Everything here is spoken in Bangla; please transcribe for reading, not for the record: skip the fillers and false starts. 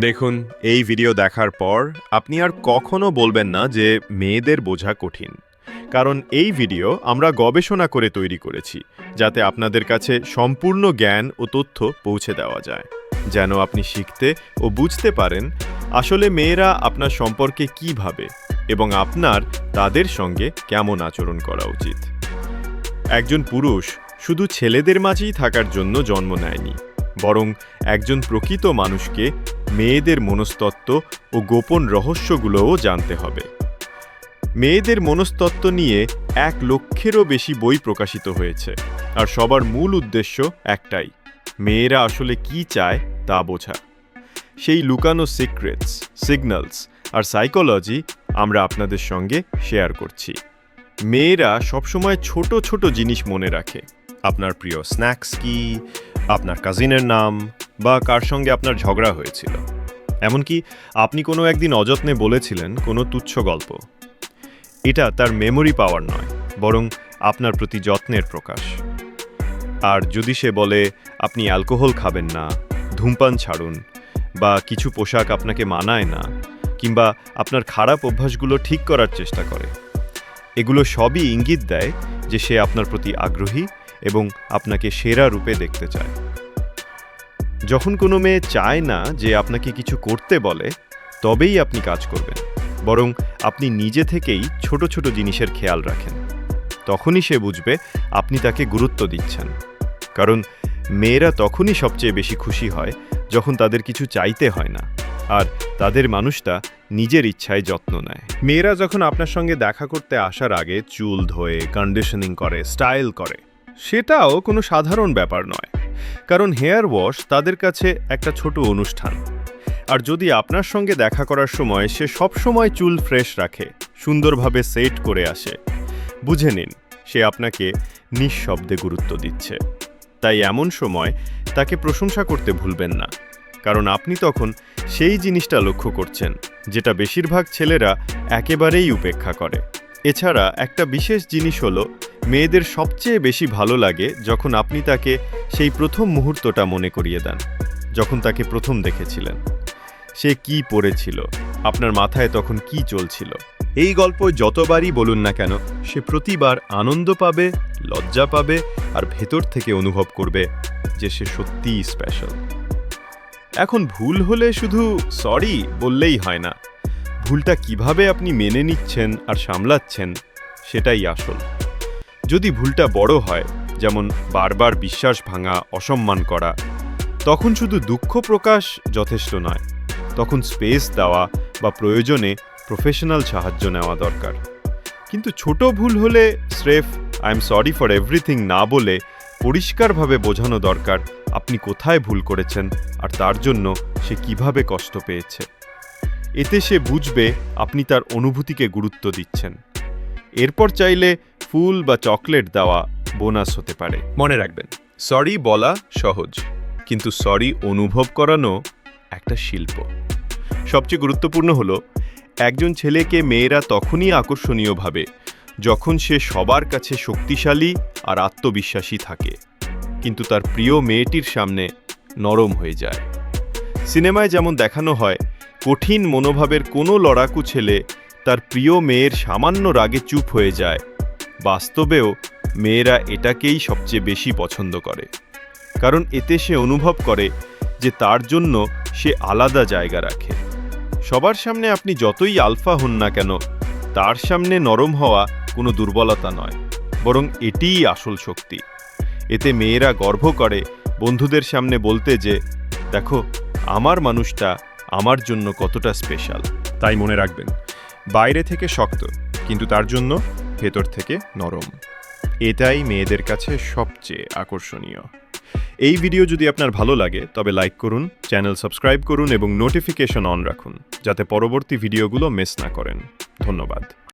দেখুন, এই ভিডিও দেখার পর আপনি আর কখনো বলবেন না যে মেয়েদের বোঝা কঠিন। কারণ এই ভিডিও আমরা গবেষণা করে তৈরি করেছি, যাতে আপনাদের কাছে সম্পূর্ণ জ্ঞান ও তথ্য পৌঁছে দেওয়া যায়, যেন আপনি শিখতে ও বুঝতে পারেন আসলে মেয়েরা আপনার সম্পর্কে কী ভাবে এবং আপনার তাদের সঙ্গে কেমন আচরণ করা উচিত। একজন পুরুষ শুধু ছেলেদের মাঝেই থাকার জন্য জন্ম নেয়নি, বরং একজন প্রকৃত মানুষকে মেয়েদের মনস্তত্ত্ব ও গোপন রহস্যগুলোও জানতে হবে। মেয়েদের মনস্তত্ত্ব নিয়ে 1 লক্ষেরও বেশি বই প্রকাশিত হয়েছে, আর সবার মূল উদ্দেশ্য একটাই: মেয়েরা আসলে কি চায় তা বোঝা। সেই লুকানো সিক্রেটস, সিগন্যালস আর সাইকোলজি আমরা আপনাদের সঙ্গে শেয়ার করছি। মেয়েরা সবসময় ছোট ছোট জিনিস মনে রাখে। আপনার প্রিয় স্ন্যাক্স কি, আপনার কাজিনের নাম, বা কার সঙ্গে আপনার ঝগড়া হয়েছিল। এমনকি আপনি কোনো একদিন অযত্নে বলেছিলেন কোনো তুচ্ছ গল্প। এটা তার মেমোরি পাওয়ার নয়, বরং আপনার প্রতি যত্নের প্রকাশ। আর যদি সে বলে আপনি অ্যালকোহল খাবেন না, ধূমপান ছাড়ুন, বা কিছু পোশাক আপনাকে মানায় না, কিংবা আপনার খারাপ অভ্যাসগুলো ঠিক করার চেষ্টা করে, এগুলো সবই ইঙ্গিত দেয় যে সে আপনার প্রতি আগ্রহী এবং আপনাকে সেরা রূপে দেখতে চায়। যখন কোনো মেয়ে চায় না যে আপনাকে কিছু করতে বলে, তবেই আপনি কাজ করবেন, বরং আপনি নিজে থেকেই ছোট ছোট জিনিসের খেয়াল রাখেন। তখনই সে বুঝবে আপনি তাকে গুরুত্ব দিচ্ছেন। কারণ মেয়েরা তখনই সবচেয়ে বেশি খুশি হয় যখন তাদের কিছু চাইতে হয় না, আর তাদের মানুষটা নিজের ইচ্ছায় যত্ন নেয়। মেয়েরা যখন আপনার সঙ্গে দেখা করতে আসার আগে চুল ধোয়ে, কন্ডিশনিং করে, স্টাইল করে, সেটাও কোনো সাধারণ ব্যাপার নয়। কারণ হেয়ার ওয়াশ তাদের কাছে একটা ছোট অনুষ্ঠান। আর যদি আপনার সঙ্গে দেখা করার সময় সে সবসময় চুল ফ্রেশ রাখে, সুন্দরভাবে সেট করে আসে, বুঝে নিন সে আপনাকে নিঃশব্দে গুরুত্ব দিচ্ছে। তাই এমন সময় তাকে প্রশংসা করতে ভুলবেন না, কারণ আপনি তখন সেই জিনিসটা লক্ষ্য করছেন যেটা বেশিরভাগ ছেলেরা একেবারেই উপেক্ষা করে। এছাড়া একটা বিশেষ জিনিস হলো, মেয়েদের সবচেয়ে বেশি ভালো লাগে যখন আপনি তাকে সেই প্রথম মুহূর্তটা মনে করিয়ে দেন, যখন তাকে প্রথম দেখেছিলেন। সে কি পড়েছিল, আপনার মাথায় তখন কি চলছিল। এই গল্প যতবারই বলুন না কেন, সে প্রতিবার আনন্দ পাবে, লজ্জা পাবে, আর ভেতর থেকে অনুভব করবে যে সে সত্যিই স্পেশাল। এখন ভুল হলে শুধু সরি বললেই হয় না, ভুলটা কিভাবে আপনি মেনে নিচ্ছেন আর সামলাচ্ছেন, সেটাই আসল। যদি ভুলটা বড় হয়, যেমন বারবার বিশ্বাস ভাঙা, অসম্মান করা, তখন শুধু দুঃখ প্রকাশ যথেষ্ট নয়, তখন স্পেস দেওয়া বা প্রয়োজনে প্রফেশনাল সাহায্য নেওয়া দরকার। কিন্তু ছোট ভুল হলে স্রেফ I am sorry for everything না বলে পরিষ্কারভাবে বোঝানো দরকার আপনি কোথায় ভুল করেছেন আর তার জন্য সে কিভাবে কষ্ট পেয়েছে। এতে সে বুঝবে আপনি তার অনুভূতিকে গুরুত্ব দিচ্ছেন। এরপর চাইলে ফুল বা চকলেট দেওয়া বোনাস হতে পারে। মনে রাখবেন, সরি বলা সহজ, কিন্তু সরি অনুভব করানো একটা শিল্প। সবচেয়ে গুরুত্বপূর্ণ হলো, একজন ছেলেকে মেয়েরা তখনই আকর্ষণীয় ভাবে যখন সে সবার কাছে শক্তিশালী আর আত্মবিশ্বাসী থাকে, কিন্তু তার প্রিয় মেয়েটির সামনে নরম হয়ে যায়। সিনেমায় যেমন দেখানো হয়, কঠিন মনোভাবের কোনো লড়াকু ছেলে তার প্রিয় মেয়ের সামান্য রাগে চুপ হয়ে যায়, বাস্তবেও মেয়েরা এটাকেই সবচেয়ে বেশি পছন্দ করে। কারণ এতে সে অনুভব করে যে তার জন্য সে আলাদা জায়গা রাখে। সবার সামনে আপনি যতই আলফা হন না কেন, তার সামনে নরম হওয়া কোনো দুর্বলতা নয়, বরং এটিই আসল শক্তি। এতে মেয়েরা গর্ব করে বন্ধুদের সামনে বলতে যে, দেখো আমার মানুষটা আমার জন্য কতটা স্পেশাল। তাই মনে রাখবেন, বাইরে থেকে শক্ত, কিন্তু তার জন্য ভেতর থেকে নরম। এটাই মেয়েদের কাছে সবচেয়ে আকর্ষণীয়। এই ভিডিও যদি আপনার ভালো লাগে তবে লাইক করুন, চ্যানেল সাবস্ক্রাইব করুন এবং নোটিফিকেশন অন রাখুন, যাতে পরবর্তী ভিডিওগুলো মিস না করেন। ধন্যবাদ।